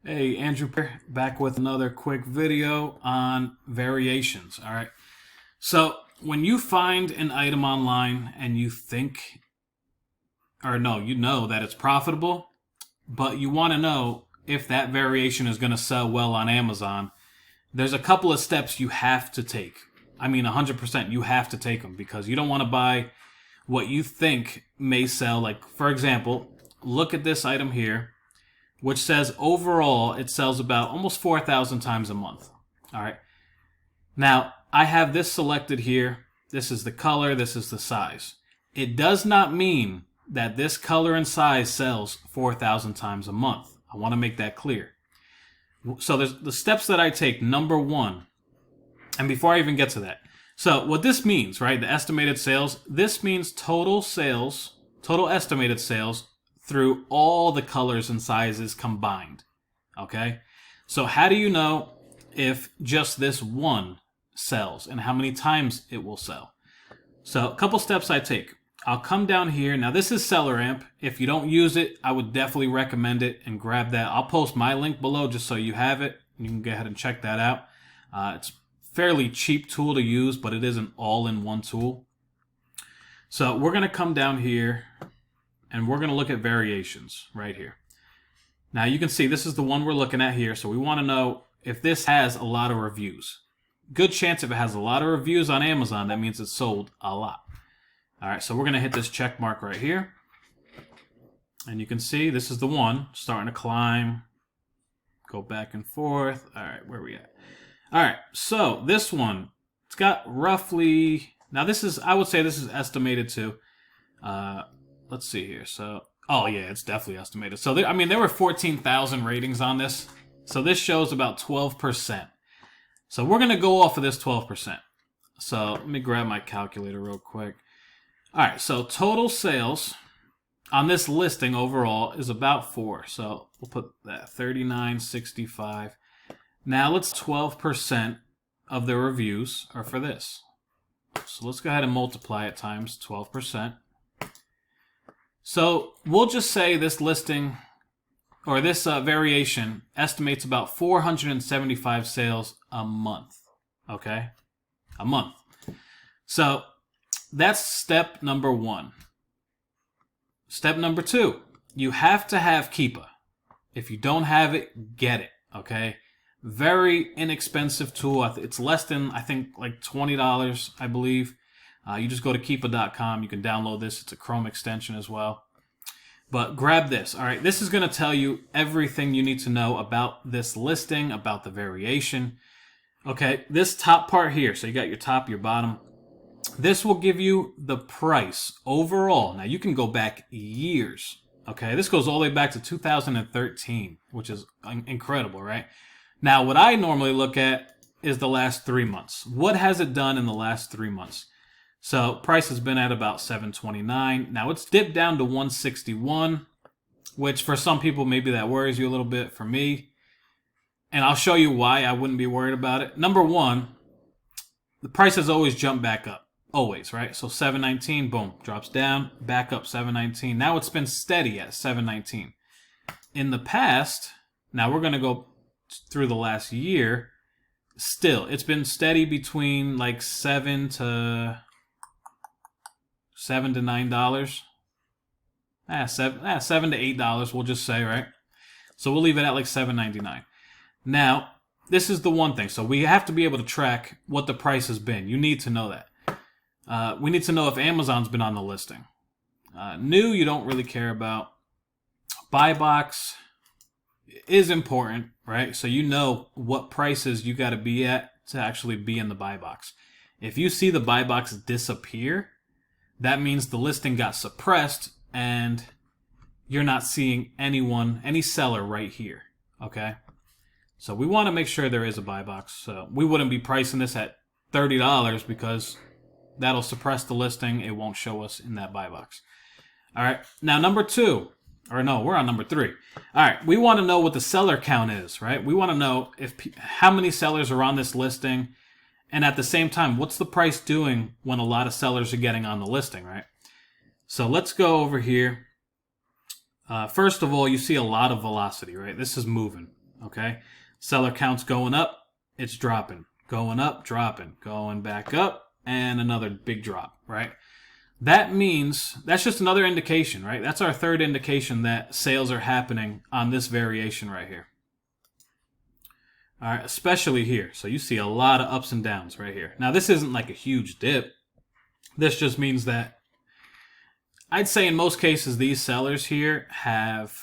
Hey, Andrew here, back with another quick video on variations. All right. So when you find an item online and you think, or no, you know that it's profitable, but you want to know if that variation is going to sell well on Amazon, there's a couple of steps you have to take. I mean, 100% you have to take them because you don't want to buy what you think may sell. Like, for example, look at this item here, which says overall it sells about almost 4,000 times a month. All right. Now, I have this selected here. This is the color, this is the size. It does not mean that this color and size sells 4,000 times a month. I want to make that clear. So there's the steps that I take. Number one, and before I even get to that, so what this means, right, the estimated sales, this means total sales, total estimated sales through all the colors and sizes combined. Okay? So how do you know if just this one sells and how many times it will sell? So a couple steps I take. I'll come down here. Now this is Seller Amp. If you don't use it, I would definitely recommend it and grab that. I'll post my link below just so you have it. You can go ahead and check that out. It's a fairly cheap tool to use, but it is an all-in-one tool. So we're going to come down here and we're going to look at variations right here. Now you can see this is the one we're looking at here. So we want to know if this has a lot of reviews. Good chance if it has a lot of reviews on Amazon, that means it's sold a lot. All right, so we're going to hit this check mark right here. And you can see this is the one starting to climb, go back and forth. All right, where are we at? All right, so this one, it's got roughly, now this is, I would say this is estimated to, let's see here. So, oh yeah, it's definitely estimated. So, there were 14,000 ratings on this. So this shows about 12%. So we're going to go off of this 12%. So let me grab my calculator real quick. All right, so total sales on this listing overall is about 4. So we'll put that 39.65. Now let's 12% of the reviews are for this. So let's go ahead and multiply it times 12%. So we'll just say this listing or this variation estimates about 475 sales a month. Okay? A month. So that's step number one. Step number two, you have to have Keepa. If you don't have it, get it. Okay? Very inexpensive tool. It's less than, I think, like $20, I believe. You just go to Keepa.com. You can download this. It's a Chrome extension as well. But grab this. All right, this is going to tell you everything you need to know about this listing, about the variation. Okay, this top part here. So you got your top, your bottom. This will give you the price overall. Now, you can go back years. Okay, this goes all the way back to 2013, which is incredible, right? Now, what I normally look at is the last 3 months. What has it done in the last 3 months? So price has been at about $7.29. Now it's dipped down to $161, which for some people maybe that worries you a little bit. For me, and I'll show you why I wouldn't be worried about it. Number one, the price has always jumped back up. Always, right? So $7.19, boom, drops down, back up $7.19. Now it's been steady at $7.19. In the past, now we're going to go through the last year. Still, it's been steady between like $7 to $9. $7 to $8, we'll just say, right? So we'll leave it at like $7.99. Now, this is the one thing. So we have to be able to track what the price has been. You need to know that. We need to know if Amazon's been on the listing. New, you don't really care about. Buy box is important, right? So you know what prices you got to be at to actually be in the buy box. If you see the buy box disappear, that means the listing got suppressed and you're not seeing any seller right here, okay? So we want to make sure there is a buy box. So we wouldn't be pricing this at $30 because that'll suppress the listing. It won't show us in that buy box. All right, now number two, or no, we're on number three. All right, we want to know what the seller count is, right? We want to know how many sellers are on this listing. And at the same time, what's the price doing when a lot of sellers are getting on the listing, right? So let's go over here. First of all, you see a lot of velocity, right? This is moving. Okay, seller count's going up, it's dropping, going up, dropping, going back up, and another big drop, right? That means that's just another indication, right? That's our third indication that sales are happening on this variation right here. All right, especially here. So you see a lot of ups and downs right here. Now, this isn't like a huge dip. This just means that I'd say in most cases these sellers here have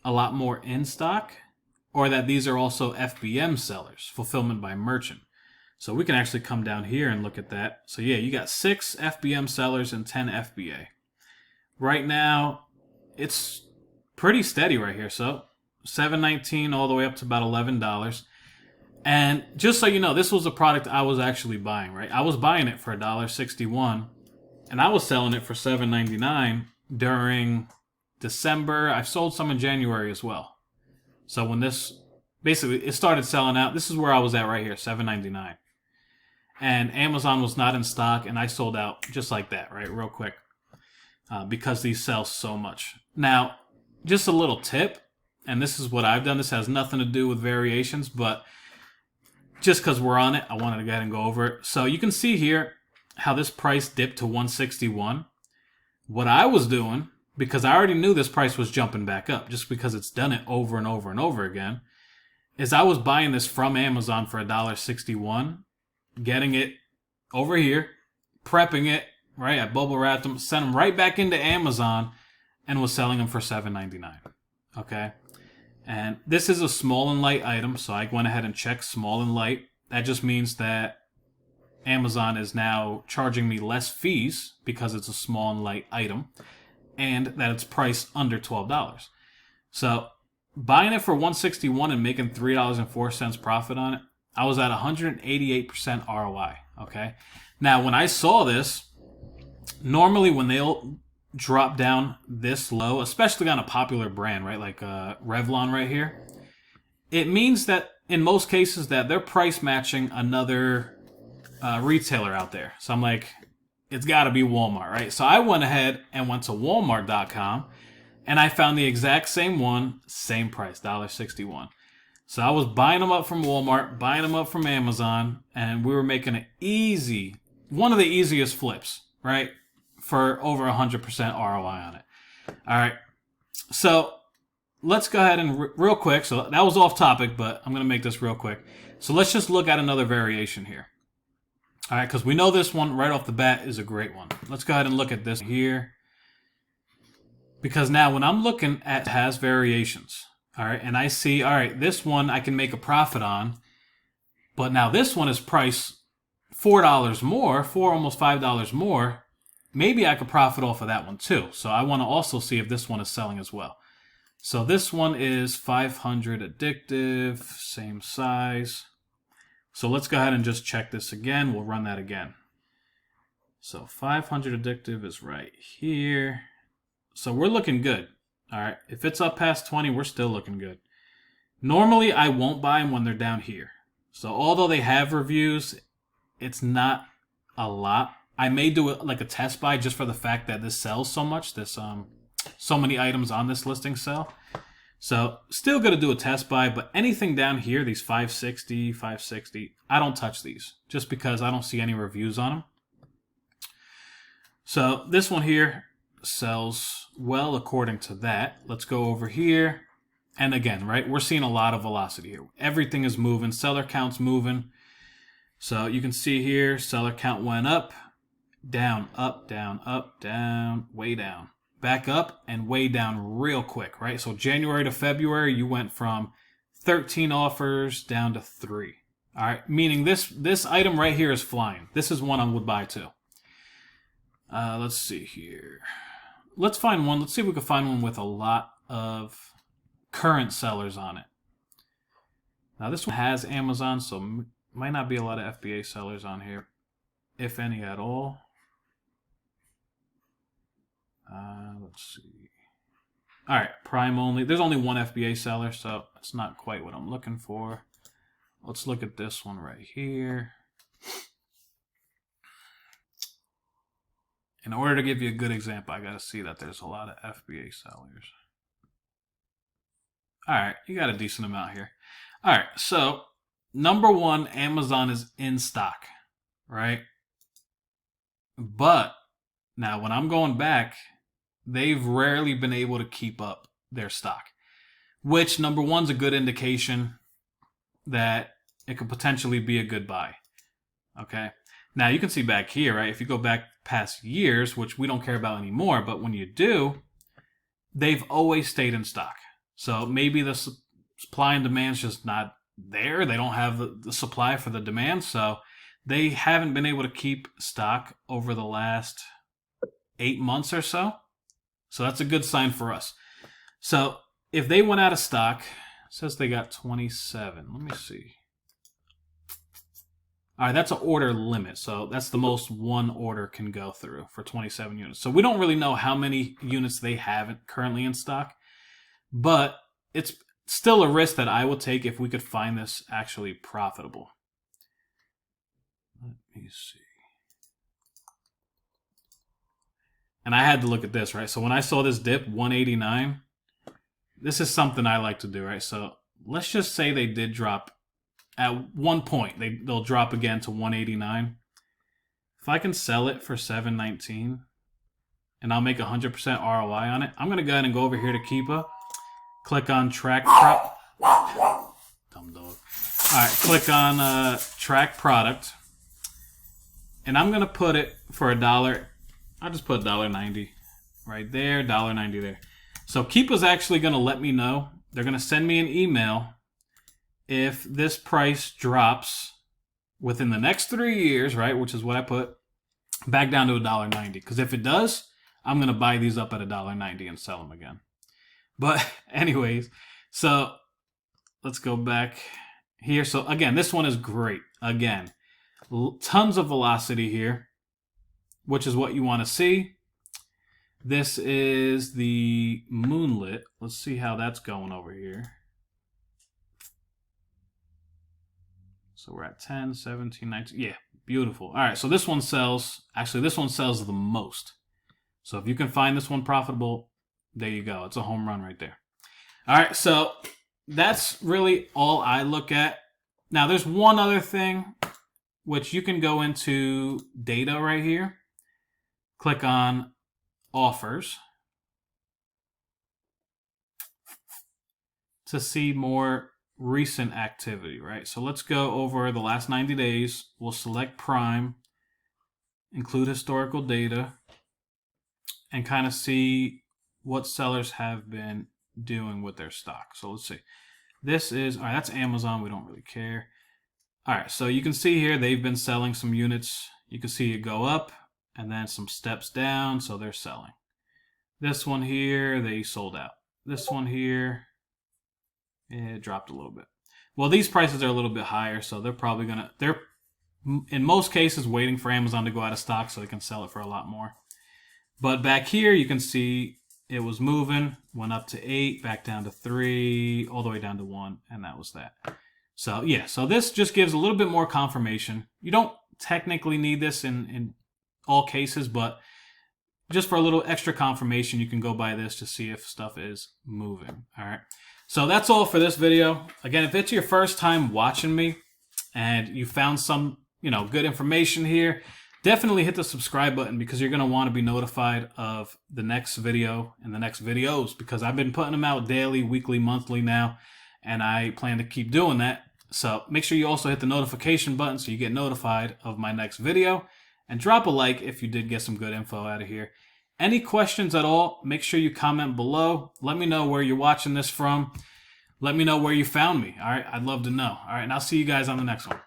a lot more in stock, or that these are also FBM sellers, fulfillment by merchant. So we can actually come down here and look at that. So yeah, you got 6 FBM sellers and 10 FBA. Right now, it's pretty steady right here. So $7.19 all the way up to about $11. And just so you know, this was a product I was actually buying, right? I was buying it for $1.61, and I was selling it for $7.99 during December. I've sold some in January as well. So when this, basically, it started selling out, this is where I was at right here, $7.99. And Amazon was not in stock, and I sold out just like that, right, real quick, because these sell so much. Now, just a little tip, and this is what I've done. This has nothing to do with variations, but just because we're on it, I wanted to go ahead and go over it. So you can see here how this price dipped to 161. What I was doing, because I already knew this price was jumping back up, just because it's done it over and over and over again, is I was buying this from Amazon for $1.61, getting it over here, prepping it, right? I bubble wrapped them, sent them right back into Amazon, and was selling them for $7.99. Okay? And this is a small and light item, so I went ahead and checked small and light. That just means that Amazon is now charging me less fees because it's a small and light item, and that it's priced under $12. So buying it for $161 and making $3.04 profit on it, I was at 188% ROI. Okay. Now, when I saw this, normally when they'll drop down this low, especially on a popular brand, right, like Revlon right here, it means that in most cases that they're price matching another retailer out there. So I'm like, it's got to be Walmart, right? So I went ahead and went to Walmart.com, and I found the exact same one, same price, $1.61. So I was buying them up from Walmart, buying them up from Amazon, and we were making an easy, one of the easiest flips, right? For over 100% ROI on it. All right. So let's go ahead and real quick. So that was off topic, but I'm going to make this real quick. So let's just look at another variation here. All right. Because we know this one right off the bat is a great one. Let's go ahead and look at this here. Because now when I'm looking at has variations, all right, and I see, all right, this one I can make a profit on, but now this one is priced $4 more, almost $5 more. Maybe I could profit off of that one too. So I want to also see if this one is selling as well. So this one is 500 addictive, same size. So let's go ahead and just check this again. We'll run that again. So 500 addictive is right here. So we're looking good. All right. If it's up past 20, we're still looking good. Normally, I won't buy them when they're down here. So although they have reviews, it's not a lot. I may do it like a test buy just for the fact that this sells so much. This so many items on this listing sell. So still going to do a test buy, but anything down here, these 560, I don't touch these just because I don't see any reviews on them. So this one here sells well according to that. Let's go over here. And again, right, we're seeing a lot of velocity here. Everything is moving. Seller count's moving. So you can see here, seller count went up, down, up, down, way down. Back up and way down real quick, right? So January to February, you went from 13 offers down to 3. All right, meaning this item right here is flying. This is one I would buy too. Let's see here. Let's find one. Let's see if we can find one with a lot of current sellers on it. Now this one has Amazon, so might not be a lot of FBA sellers on here, if any at all. Let's see. All right, Prime only. There's only one FBA seller, so it's not quite what I'm looking for. Let's look at this one right here. In order to give you a good example, I got to see that there's a lot of FBA sellers. All right, you got a decent amount here. All right, so number one, Amazon is in stock, right? But now when I'm going back, they've rarely been able to keep up their stock, which number one's a good indication that it could potentially be a good buy. Okay. Now you can see back here, right? If you go back past years, which we don't care about anymore, but when you do, they've always stayed in stock. So maybe the supply and demand's just not there. They don't have the supply for the demand. So they haven't been able to keep stock over the last 8 months or so. So that's a good sign for us. So if they went out of stock, it says they got 27. Let me see. All right, that's an order limit. So that's the most one order can go through for 27 units. So we don't really know how many units they have currently in stock, but it's still a risk that I would take if we could find this actually profitable. Let me see. And I had to look at this, right? So when I saw this dip, 189, this is something I like to do, right? So let's just say they did drop at one point. They'll drop again to 189. If I can sell it for 719 and I'll make 100% ROI on it, I'm going to go ahead and go over here to Keepa. Click on track dumb dog. All right, click on track product. And I'm going to put it for $1. I'll just put $1.90 right there, $1.90 there. So Keepa's actually going to let me know. They're going to send me an email if this price drops within the next 3 years, right, which is what I put, back down to $1.90. Because if it does, I'm going to buy these up at $1.90 and sell them again. But anyways, so let's go back here. So again, this one is great. Again, tons of velocity here, which is what you want to see. This is the Moonlit. Let's see how that's going over here. So we're at 10, 17, 19. Yeah, beautiful. All right, so this one sells. Actually, this one sells the most. So if you can find this one profitable, there you go. It's a home run right there. All right, so that's really all I look at. Now, there's one other thing, which you can go into data right here. Click on offers to see more recent activity, right? So let's go over the last 90 days. We'll select Prime, include historical data, and kind of see what sellers have been doing with their stock. So let's see. This is, all right, that's Amazon. We don't really care. All right, so you can see here they've been selling some units. You can see it go up and then some steps down, so they're selling. This one here, they sold out. This one here, it dropped a little bit. Well, these prices are a little bit higher, so they're probably they're in most cases waiting for Amazon to go out of stock so they can sell it for a lot more. But back here, you can see it was moving, went up to 8, back down to 3, all the way down to 1, and that was that. So yeah, so this just gives a little bit more confirmation. You don't technically need this in all cases, but just for a little extra confirmation, you can go by this to see if stuff is moving. All right. So that's all for this video. Again, if it's your first time watching me and you found some, good information here, definitely hit the subscribe button because you're going to want to be notified of the next video and the next videos because I've been putting them out daily, weekly, monthly now, and I plan to keep doing that. So make sure you also hit the notification button so you get notified of my next video, and drop a like if you did get some good info out of here. Any questions at all, make sure you comment below. Let me know where you're watching this from. Let me know where you found me. All right, I'd love to know. All right, and I'll see you guys on the next one.